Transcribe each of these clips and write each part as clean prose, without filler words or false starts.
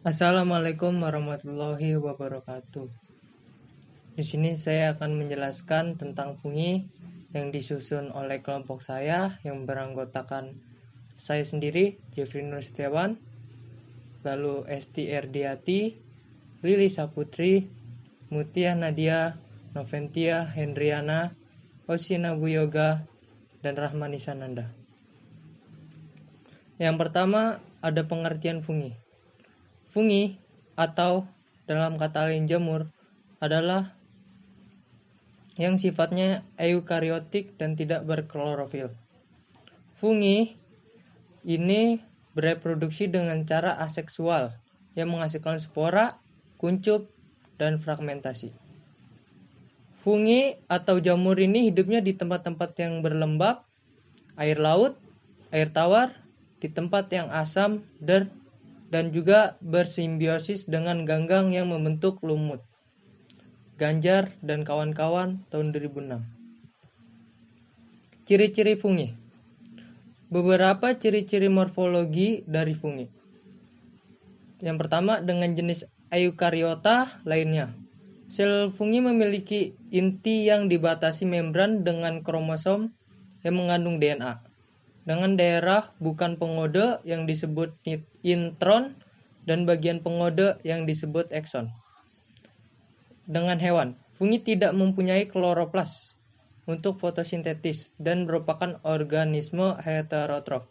Assalamualaikum warahmatullahi wabarakatuh. Di sini saya akan menjelaskan tentang fungi yang disusun oleh kelompok saya yang beranggotakan saya sendiri, Jeffrey Nur Setiawan, lalu Esti Erdiati, Lili Saputri, Mutia Nadia, Noventia Hendriana, Osina Buyoga, dan Rahmani Sananda. Yang pertama ada pengertian fungi. Fungi atau dalam kata lain jamur adalah yang sifatnya eukariotik dan tidak berklorofil. Fungi ini bereproduksi dengan cara aseksual yang menghasilkan spora, kuncup, dan fragmentasi. Fungi atau jamur ini hidupnya di tempat-tempat yang berlembab, air laut, air tawar, di tempat yang asam, dan juga bersimbiosis dengan ganggang yang membentuk lumut. Ganjar dan kawan-kawan tahun 2006. Ciri-ciri fungi. Beberapa ciri-ciri morfologi dari fungi. Yang pertama dengan jenis Eukariota lainnya. Sel fungi memiliki inti yang dibatasi membran dengan kromosom yang mengandung DNA. Dengan daerah bukan pengode yang disebut intron dan bagian pengode yang disebut ekson. Dengan hewan, fungi tidak mempunyai kloroplas untuk fotosintesis dan merupakan organisme heterotrof,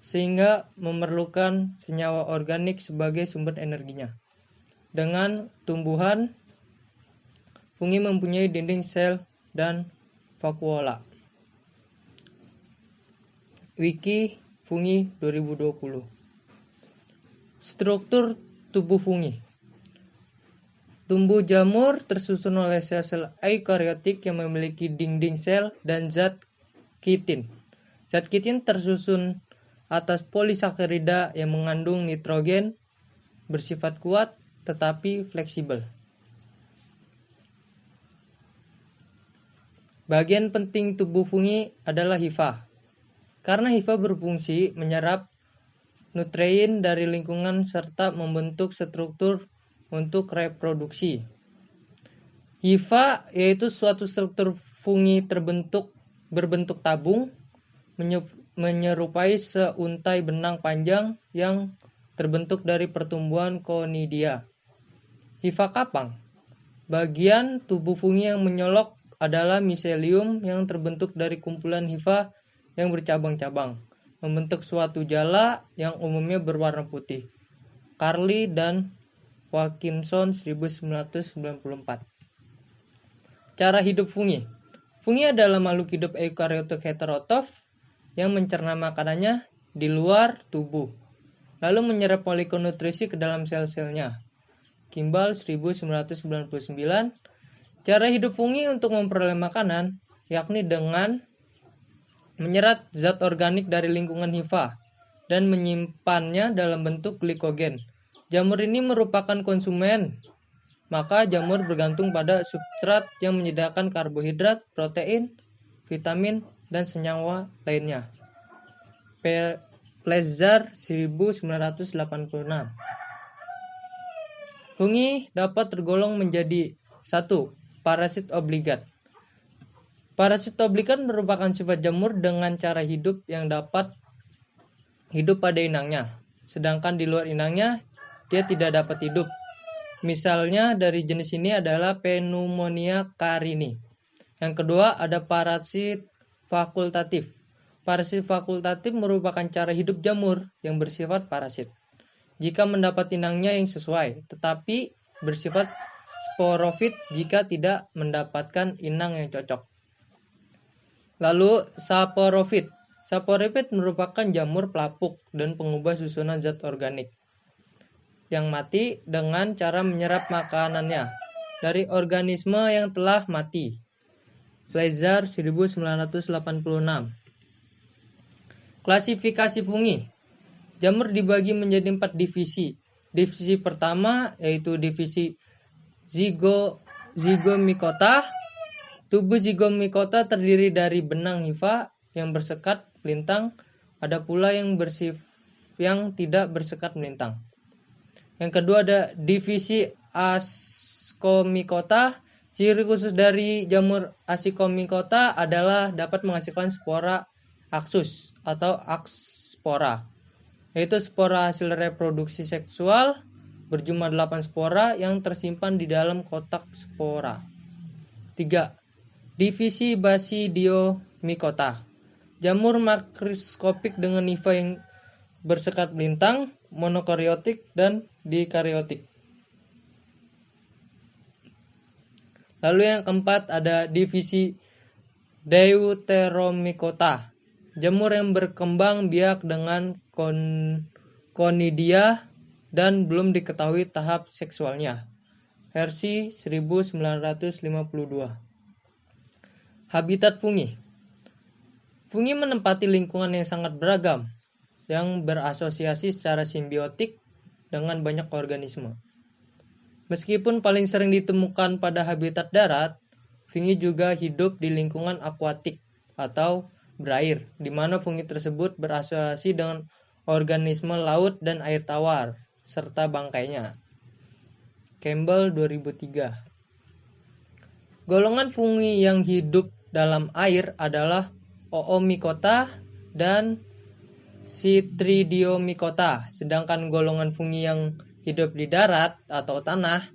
sehingga memerlukan senyawa organik sebagai sumber energinya. Dengan tumbuhan, fungi mempunyai dinding sel dan vakuola. Wiki Fungi 2020. Struktur tubuh fungi. Tumbuh jamur tersusun oleh sel-sel eukariotik yang memiliki dinding sel dan zat kitin. Zat kitin tersusun atas polisakarida yang mengandung nitrogen, bersifat kuat tetapi fleksibel. Bagian penting tubuh fungi adalah hifa. Karena hifa berfungsi menyerap nutrien dari lingkungan serta membentuk struktur untuk reproduksi. Hifa yaitu suatu struktur fungi berbentuk tabung menyerupai seuntai benang panjang yang terbentuk dari pertumbuhan konidia. Hifa kapang. Bagian tubuh fungi yang menyolok adalah miselium yang terbentuk dari kumpulan hifa yang bercabang-cabang, membentuk suatu jala yang umumnya berwarna putih. Carli dan Wilkinson 1994. Cara hidup fungi. Fungi adalah makhluk hidup eukariotik heterotrof yang mencerna makanannya di luar tubuh, lalu menyerap polikonutrisi ke dalam sel-selnya. Kimball 1999. Cara hidup fungi untuk memperoleh makanan yakni dengan menyerap zat organik dari lingkungan hifa dan menyimpannya dalam bentuk glikogen. Jamur ini merupakan konsumen, maka jamur bergantung pada substrat yang menyediakan karbohidrat, protein, vitamin, dan senyawa lainnya. Plezar 1986. Fungi dapat tergolong menjadi 1. Parasit obligat. Parasit obligat merupakan sifat jamur dengan cara hidup yang dapat hidup pada inangnya, sedangkan di luar inangnya dia tidak dapat hidup. Misalnya dari jenis ini adalah Pneumonia carini. Yang kedua ada parasit fakultatif. Parasit fakultatif merupakan cara hidup jamur yang bersifat parasit jika mendapat inangnya yang sesuai, tetapi bersifat sporofit jika tidak mendapatkan inang yang cocok. Lalu saporofit. Saporofit merupakan jamur pelapuk dan pengubah susunan zat organik yang mati dengan cara menyerap makanannya dari organisme yang telah mati. Plezar 1986. Klasifikasi fungi. Jamur dibagi menjadi 4 divisi. Divisi pertama yaitu divisi zygomicota. Tubuh zygomicota terdiri dari benang hifa yang bersekat melintang, ada pula yang tidak bersekat melintang. Yang kedua ada divisi Ascomycota. Ciri khusus dari jamur Ascomycota adalah dapat menghasilkan spora aksus atau akspora, yaitu spora hasil reproduksi seksual berjumlah 8 spora yang tersimpan di dalam kotak spora. 3. Divisi Basidiomycota. Jamur makroskopik dengan niva yang bersekat melintang, monokaryotik dan dikaryotik. Lalu yang keempat ada divisi Deuteromycota. Jamur yang berkembang biak dengan konidia dan belum diketahui tahap seksualnya. Versi 1952. Habitat fungi. Fungi menempati lingkungan yang sangat beragam, yang berasosiasi secara simbiotik dengan banyak organisme. Meskipun paling sering ditemukan pada habitat darat, fungi juga hidup di lingkungan akuatik atau berair, di mana fungi tersebut berasosiasi dengan organisme laut dan air tawar, serta bangkainya. Campbell 2003. Golongan fungi yang hidup dalam air adalah Oomycota dan Chytridiomycota, sedangkan golongan fungi yang hidup di darat atau tanah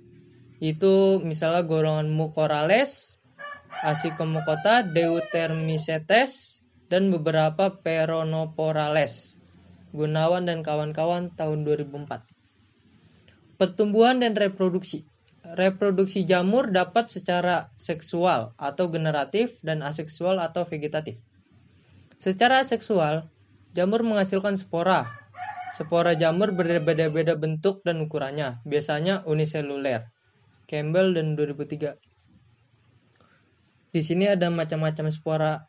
itu misalnya golongan Mucorales, Ascomycota, Deuteromycetes, dan beberapa Peronoporales. Gunawan dan kawan-kawan tahun 2004. Pertumbuhan dan reproduksi. Reproduksi jamur dapat secara seksual atau generatif dan aseksual atau vegetatif. Secara seksual, jamur menghasilkan spora. Spora jamur berbeda-beda bentuk dan ukurannya, biasanya uniseluler. Campbell dan 2003. Di sini ada macam-macam spora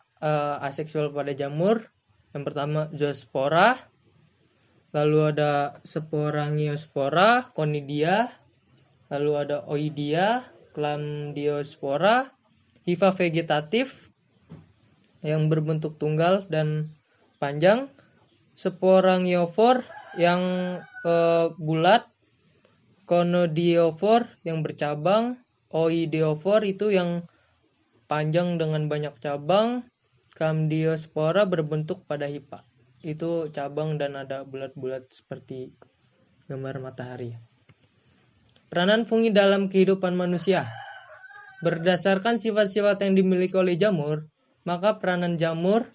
aseksual pada jamur. Yang pertama zoospora, lalu ada sporangiosspora, conidia, lalu ada oidia, chlamydiospora, hifa vegetatif yang berbentuk tunggal dan panjang, sporangiofor yang bulat, conidiofor yang bercabang, oidiofor itu yang panjang dengan banyak cabang, chlamydiospora berbentuk pada hifa. Itu cabang dan ada bulat-bulat seperti gambar matahari. Peranan fungi dalam kehidupan manusia. Berdasarkan sifat-sifat yang dimiliki oleh jamur, maka peranan jamur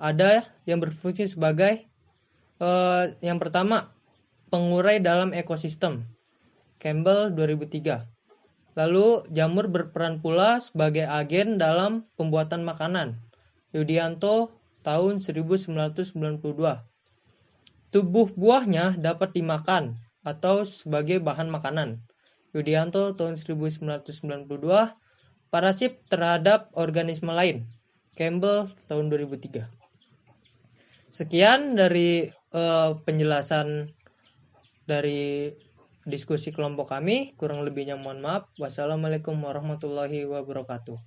ada yang berfungsi sebagai yang pertama, pengurai dalam ekosistem. Campbell 2003. Lalu jamur berperan pula sebagai agen dalam pembuatan makanan. Yudianto tahun 1992. Tubuh buahnya dapat dimakan atau sebagai bahan makanan. Yudianto tahun 1992. Parasit terhadap organisme lain. Campbell tahun 2003. Sekian dari penjelasan dari diskusi kelompok kami. Kurang lebihnya mohon maaf. Wassalamualaikum warahmatullahi wabarakatuh.